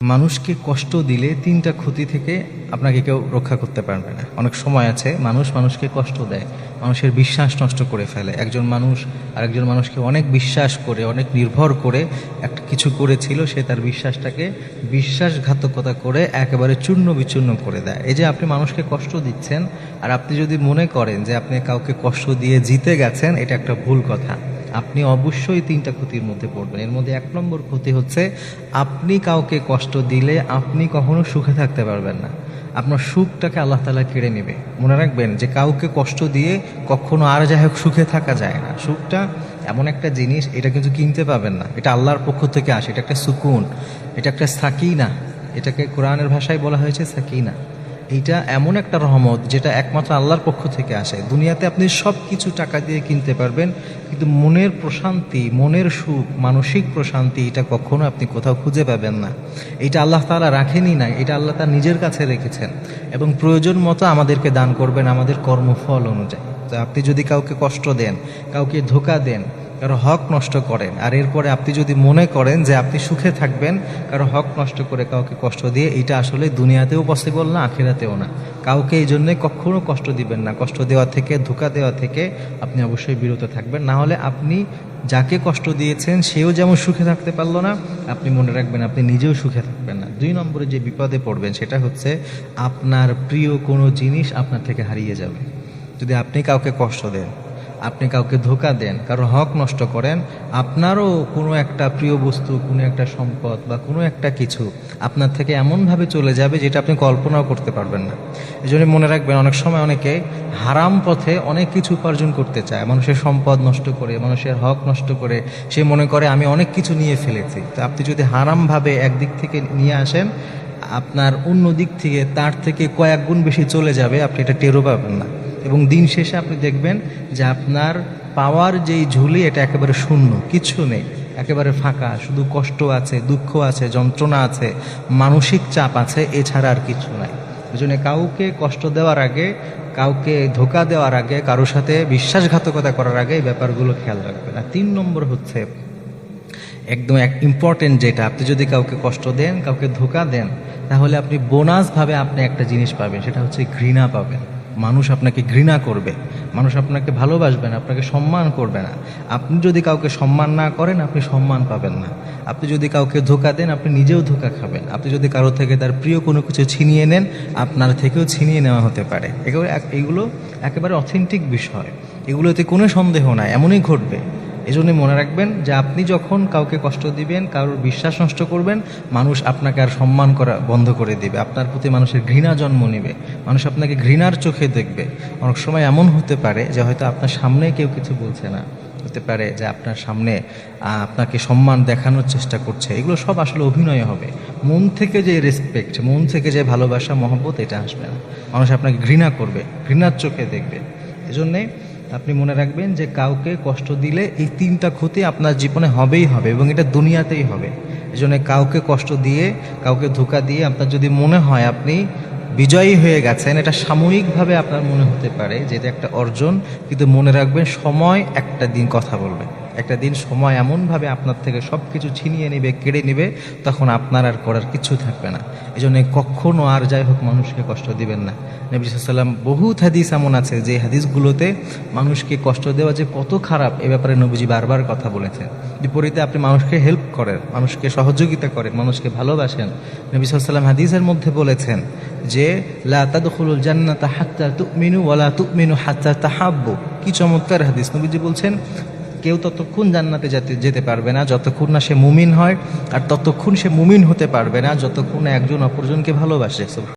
মানুষকে কষ্ট দিলে তিনটা ক্ষতি থেকে আপনাকে কেউ রক্ষা করতে পারবে না। অনেক সময় আছে মানুষকে কষ্ট দেয়, মানুষের বিশ্বাস নষ্ট করে ফেলে। একজন মানুষ আরেকজন মানুষকে অনেক বিশ্বাস করে, অনেক নির্ভর করে একটা কিছু করেছিল, সে তার বিশ্বাসটাকে বিশ্বাসঘাতকতা করে একেবারে চূর্ণ বিচূর্ণ করে দেয়। এই যে আপনি মানুষকে কষ্ট দিচ্ছেন, আর আপনি যদি মনে করেন যে আপনি কাউকে কষ্ট দিয়ে জিতে গেছেন, এটা একটা ভুল কথা। আপনি অবশ্যই তিনটা ক্ষতির মধ্যে পড়বেন। এর মধ্যে 1 নম্বর ক্ষতি হচ্ছে, আপনি কাউকে কষ্ট দিলে আপনি কখনো সুখে থাকতে পারবেন না। আপনার সুখটাকে আল্লাহ তাআলা কেড়ে নেবে। মনে রাখবেন যে কাউকে কষ্ট দিয়ে কখনো আর যাই হোক সুখে থাকা যায় না। সুখটা এমন একটা জিনিস, এটা কিন্তু কিনতে পাবেন না। এটা আল্লাহর পক্ষ থেকে আসে, এটা একটা সুকুন, এটা একটা সাকিনা। এটাকে কোরআনের ভাষায় বলা হয়েছে সাকিনা। এইটা এমন একটা রহমত যেটা একমাত্র আল্লাহর পক্ষ থেকে আসে। দুনিয়াতে আপনি সব কিছু টাকা দিয়ে কিনতে পারবেন, কিন্তু মনের প্রশান্তি, মনের সুখ, মানসিক প্রশান্তি, এটা কখনো আপনি কোথাও খুঁজে পাবেন না। এটা আল্লাহ তাআলা রাখেনই না, এটা আল্লাহ তার নিজের কাছে রেখেছেন এবং প্রয়োজন মতো আমাদেরকে দান করবেন আমাদের কর্মফল অনুযায়ী। তো আপনি যদি কাউকে কষ্ট দেন, কাউকে ধোঁকা দেন, কারো হক নষ্ট করেন, আর এরপরে আপনি যদি মনে করেন যে আপনি সুখে থাকবেন কারো হক নষ্ট করে, কাউকে কষ্ট দিয়ে, এটা আসলে দুনিয়াতেও পসিবল না, আখিরাতেও না। কাউকে এই জন্যে কখনো কষ্ট দিবেন না। কষ্ট দেওয়া থেকে, ধোঁকা দেওয়া থেকে আপনি অবশ্যই বিরত থাকবেন। না হলে আপনি যাকে কষ্ট দিয়েছেন সেও যেমন সুখে থাকতে পারলো না, আপনি মনে রাখবেন আপনি নিজেও সুখে থাকবেন না। 2 নম্বরে যে বিপদে পড়বেন সেটা হচ্ছে, আপনার প্রিয় কোনো জিনিস আপনার থেকে হারিয়ে যাবে। যদি আপনি কাউকে কষ্ট দেন, আপনি কাউকে ধোঁকা দেন, কারো হক নষ্ট করেন, আপনারও কোনো একটা প্রিয় বস্তু, কোনো একটা সম্পদ বা কোনো একটা কিছু আপনার থেকে এমনভাবে চলে যাবে যেটা আপনি কল্পনাও করতে পারবেন না। এই জন্য মনে রাখবেন, অনেক সময় অনেকে হারাম পথে অনেক কিছু উপার্জন করতে চায়, মানুষের সম্পদ নষ্ট করে, মানুষের হক নষ্ট করে। সে মনে করে আমি অনেক কিছু নিয়ে ফেলেছি। তো আপনি যদি হারামভাবে একদিক থেকে নিয়ে আসেন, আপনার অন্য দিক থেকে তার থেকে কয়েক গুণ বেশি চলে যাবে, আপনি এটা টেরও পাবেন না। এবং দিন শেষে আপনি দেখবেন যে আপনার পাওয়ার যেই ঝুলি, এটা একেবারে শূন্য, কিছু নেই, একেবারে ফাঁকা। শুধু কষ্ট আছে, দুঃখ আছে, যন্ত্রণা আছে, মানসিক চাপ আছে, এছাড়া আর কিছু নাই। ওই জন্য কাউকে কষ্ট দেওয়ার আগে, কাউকে ধোঁকা দেওয়ার আগে, কারোর সাথে বিশ্বাসঘাতকতা করার আগে এই ব্যাপারগুলো খেয়াল রাখবেন। আর 3 নম্বর হচ্ছে একদম ইম্পর্টেন্ট, যেটা আপনি যদি কাউকে কষ্ট দেন, কাউকে ধোঁকা দেন, তাহলে আপনি বোনাসভাবে আপনি একটা জিনিস পাবেন, সেটা হচ্ছে ঘৃণা পাবেন। মানুষ আপনাকে ঘৃণা করবে, মানুষ আপনাকে ভালোবাসবে না, আপনাকে সম্মান করবে না। আপনি যদি কাউকে সম্মান না করেন, আপনি সম্মান পাবেন না। আপনি যদি কাউকে ধোঁকা দেন, আপনি নিজেও ধোঁকা খাবেন। আপনি যদি কারো থেকে তার প্রিয় কোনো কিছু ছিনিয়ে নেন, আপনার থেকেও ছিনিয়ে নেওয়া হতে পারে। এগুলো একেবারে অথেন্টিক বিষয়, এগুলোতে কোনো সন্দেহ নাই, এমনই ঘটবে। এই জন্য মনে রাখবেন যে আপনি যখন কাউকে কষ্ট দিবেন, কারোর বিশ্বাস নষ্ট করবেন, মানুষ আপনাকে আর সম্মান করা বন্ধ করে দিবে। আপনার প্রতি মানুষের ঘৃণা জন্ম নেবে, মানুষ আপনাকে ঘৃণার চোখে দেখবে। অনেক সময় এমন হতে পারে যে হয়তো আপনার সামনে কেউ কিছু বলছে না, হতে পারে যে আপনার সামনে আপনাকে সম্মান দেখানোর চেষ্টা করছে। এগুলো সব আসলে অভিনয় হবে। মন থেকে যে রেসপেক্ট, মন থেকে যে ভালোবাসা, মহব্বত, এটা আসবে না। মানুষ আপনাকে ঘৃণা করবে, ঘৃণার চোখে দেখবে। এজন্যে আপনি মনে রাখবেন যে কাউকে কষ্ট দিলে এই 3টা ক্ষতি আপনার জীবনে হবেই হবে, এবং এটা দুনিয়াতেই হবে। এই জন্য কাউকে কষ্ট দিয়ে, কাউকে ধোঁকা দিয়ে আপনার যদি মনে হয় আপনি বিজয়ী হয়ে গেছেন, এটা সাময়িকভাবে আপনার মনে হতে পারে যে এটা একটা অর্জন, কিন্তু মনে রাখবেন সময় একটা দিন কথা বলবে। একটা দিন সময় এমনভাবে আপনার থেকে সব কিছু ছিনিয়ে নেবে, কেড়ে নেবে, তখন আপনার আর করার কিছু থাকবে না। এই জন্য কখনো আর যাই হোক মানুষকে কষ্ট দিবেন না। নবী সাল্লাল্লাহু আলাইহি ওয়াসাল্লাম বহুত হাদিস এমন আছে যে হাদিসগুলোতে মানুষকে কষ্ট দেওয়া যে কত খারাপ, এ ব্যাপারে নবীজি বারবার কথা বলেছেন। বিপরীতে আপনি মানুষকে হেল্প করেন, মানুষকে সহযোগিতা করেন, মানুষকে ভালোবাসেন। নবী সাল্লাল্লাহু আলাইহি ওয়াসাল্লাম হাদিসের মধ্যে বলেছেন যে লা তাদখুলুল জান্নাতা হাত্তা তুমিনু ওয়া লা তুমিনু হাত্তা তাহাব্বু। কি চমৎকার হাদিস! নবীজি বলছেন, কেউ ততক্ষণ জান্নাতে যেতে পারবে না যতক্ষণ না সে মুমিন হয়, আর ততক্ষণ সে মুমিন হতে পারবে না যতক্ষণ একজন অপরজনকে ভালোবাসে।